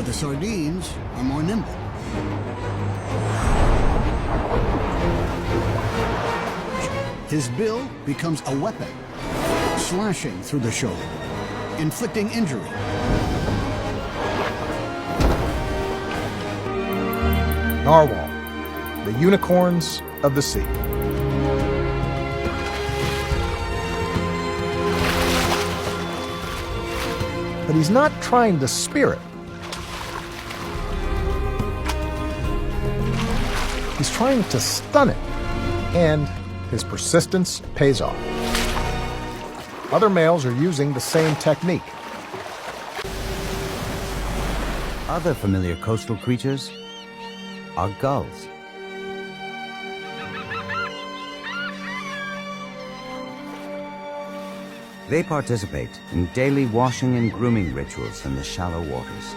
But the sardines are more nimble. His bill becomes a weapon, slashing through the shoulder, inflicting injury. Narwhal, the unicorns of the sea. But he's not trying to spear it. He's trying to stun it, and his persistence pays off. Other males are using the same technique. Other familiar coastal creatures are gulls. They participate in daily washing and grooming rituals in the shallow waters.